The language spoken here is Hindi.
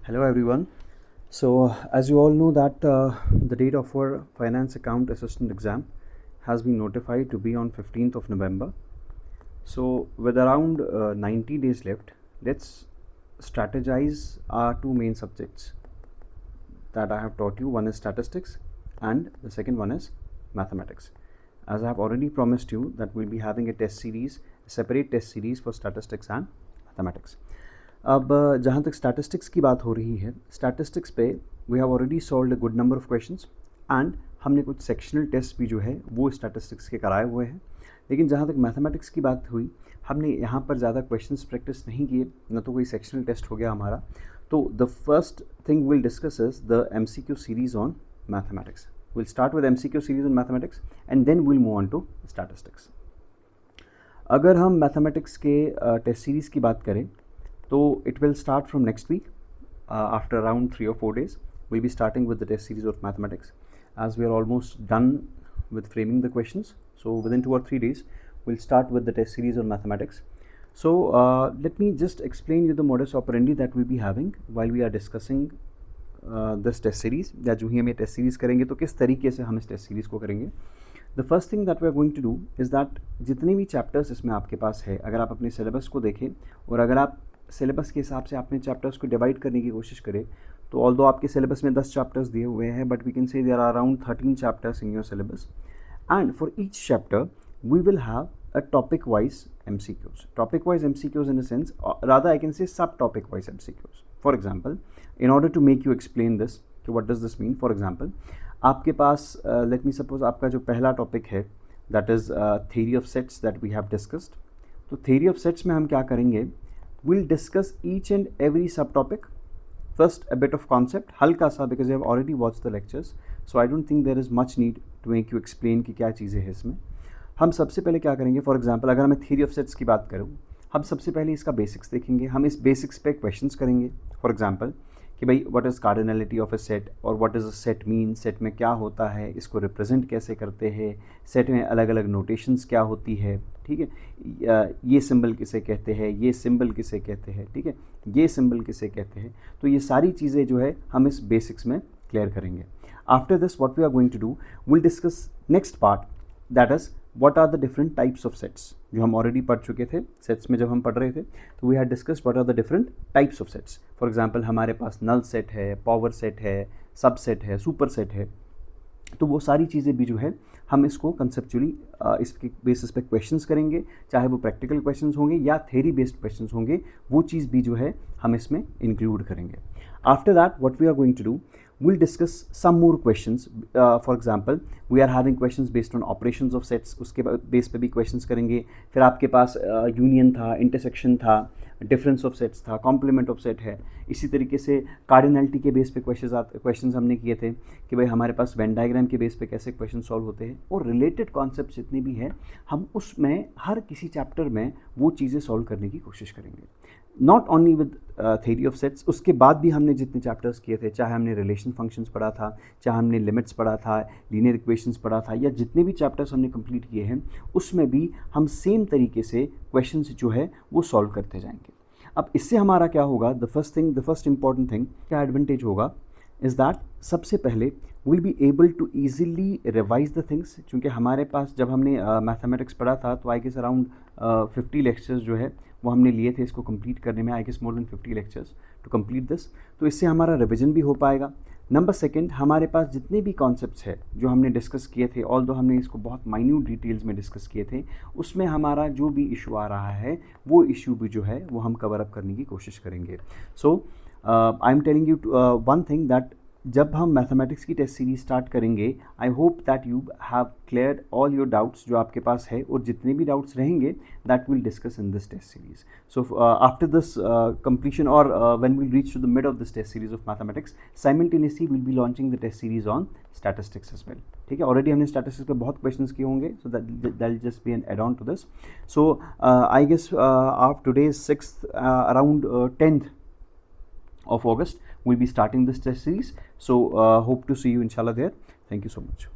Hello everyone. So as you all know that the date of our finance account assistant exam has been notified to be on 15th of November. So with around 90 days left, let's strategize our two main subjects that I have taught you. One is statistics and the second one is mathematics. As I have already promised you that we'll be having a test series, a separate test series for statistics and mathematics. अब जहाँ तक स्टैटिस्टिक्स की बात हो रही है, स्टैटिस्टिक्स पे we have already solved a good number of questions and हमने कुछ सेक्शनल टेस्ट भी जो है वो स्टैटिस्टिक्स के कराए हुए हैं. लेकिन जहाँ तक मैथमेटिक्स की बात हुई, हमने यहाँ पर ज़्यादा क्वेश्चंस प्रैक्टिस नहीं किए, न तो कोई सेक्शनल टेस्ट हो गया हमारा. तो the first thing will discuss is the MCQ series on mathematics. Will start with MCQ series on mathematics and then will move on to statistics. अगर हम मैथमेटिक्स के टेस्ट सीरीज़ की बात करें तो it will start from next week. After around 3 or 4 days we'll be starting with the test series of mathematics, as we are almost done with framing the questions. So within 2 or 3 days we'll start with the test series on mathematics. So let me just explain you the modus operandi that we'll be having while we are discussing this test series. या जो ही हम ये टेस्ट सीरीज़ करेंगे तो किस तरीके से हम इस टेस्ट सीरीज़ को करेंगे. The first thing that we are going to do is that जितने भी चैप्टर्स इसमें आपके पास है, अगर आप अपने सिलेबस को देखें और अगर आप सिलेबस के हिसाब से आपने चैप्टर्स को डिवाइड करने की कोशिश करें, तो ऑल्दो आपके सिलेबस में 10 चैप्टर्स दिए हुए हैं, but we can say there are around 13 chapters in your syllabus, and for each chapter we will have a topic wise MCQs. Topic wise MCQs in a sense, rather I can say subtopic wise MCQs. For example, in order to make you explain this, so what does this mean? For example, आपके पास let me suppose आपका जो पहला टॉपिक है that is theory of sets that we have discussed. तो theory of sets में हम क्या करेंगे? We'll discuss each and every subtopic. First a bit of concept, हल्का सा, because you have already watched the lectures, so I don't think there is much need to make you explain कि क्या चीज़ें हैं इसमें. हम सबसे पहले क्या करेंगे, फॉर एग्जांपल अगर मैं थ्योरी ऑफ सेट्स की बात करूँ, हम सबसे पहले इसका बेसिक्स देखेंगे. हम इस बेसिक्स पे क्वेश्चंस करेंगे. फॉर एग्जांपल कि भाई what is cardinality of a set, और what is a set mean, set में क्या होता है, इसको रिप्रेजेंट कैसे करते हैं, सेट में अलग अलग नोटेशंस क्या होती है, ठीक है, ये सिंबल किसे कहते हैं, ये सिंबल किसे कहते हैं, ठीक है, ये सिंबल किसे कहते हैं. तो ये सारी चीज़ें जो है हम इस बेसिक्स में क्लियर करेंगे. After this what we are going to do, will discuss next part, that is what are the different types of sets, जो हम ऑलरेडी पढ़ चुके थे सेट्स में जब हम पढ़ रहे थे. तो we had discussed what are the different types of sets. For example हमारे पास नल सेट है, पावर सेट है, सब सेट है, सुपर सेट है. तो वो सारी चीज़ें भी जो है हम इसको कंसेप्चुअली इसके बेसिस पे क्वेश्चंस करेंगे, चाहे वो प्रैक्टिकल क्वेश्चंस होंगे या थ्योरी बेस्ड क्वेश्चंस होंगे, वो चीज़ भी जो है हम इसमें इंक्लूड करेंगे. After that what we are going to do, we'll discuss some more questions. For example, we are having questions based on operations of sets, उसके बेस पे भी questions करेंगे. फिर आपके पास यूनियन था, इंटरसेक्शन था, डिफरेंस ऑफ सेट्स था, कॉम्प्लीमेंट ऑफ सेट है. इसी तरीके से कार्डिनलिटी के बेस पे क्वेश्चंस हमने किए थे कि भाई हमारे पास वेन डायग्राम के बेस पे कैसे क्वेश्चन सॉल्व होते हैं, और रिलेटेड कॉन्सेप्ट जितने भी हैं हम उसमें हर किसी चैप्टर में वो चीज़ें सॉल्व करने की कोशिश करेंगे. Not only with theory of sets, उसके बाद भी हमने जितने चैप्टर्स किए थे, चाहे हमने रिलेशन फंक्शंस पढ़ा था, चाहे हमने लिमिट्स पढ़ा था, लीनियर इक्वेशंस पढ़ा था, या जितने भी चैप्टर्स हमने कंप्लीट किए हैं उसमें भी हम सेम तरीके से क्वेश्चंस जो है वो सॉल्व करते जाएंगे. अब इससे हमारा क्या होगा, द फर्स्ट इंपॉर्टेंट थिंग क्या एडवांटेज होगा इज़ दैट सबसे पहले will be able to easily revise the things. क्योंकि हमारे पास जब हमने मैथमेटिक्स पढ़ा था तो आई गेस अराउंड 50 लेक्चर्स जो है वो हमने लिए थे इसको कंप्लीट करने में, I guess more than 50 lectures to complete this. तो इससे हमारा रिविजन भी हो पाएगा. नंबर सेकंड, हमारे पास जितने भी कॉन्सेप्ट्स है जो हमने डिस्कस किए थे, ऑल्दो हमने इसको बहुत माइन्यूट डिटेल्स में डिस्कस किए थे, उसमें हमारा जो भी इशू आ रहा है वो इशू भी जो है वो हम कवर अप करने की कोशिश करेंगे. So I am telling you one thing that जब हम मैथमेटिक्स की टेस्ट सीरीज स्टार्ट करेंगे, I hope that you have clear all your doubts जो आपके पास है, और जितने भी डाउट्स रहेंगे that will discuss in this test series. So after this completion or when we reach to the mid of this test series of mathematics, simultaneously we'll be launching the test series on statistics as well. ठीक है, ऑलरेडी हमने स्टैटिस्टिक्स पे बहुत क्वेश्चंस किए होंगे, so that just be an add on to this. So I guess after today 6th around 10th of August we'll be starting this test series. So hope to see you inshallah there. Thank you so much.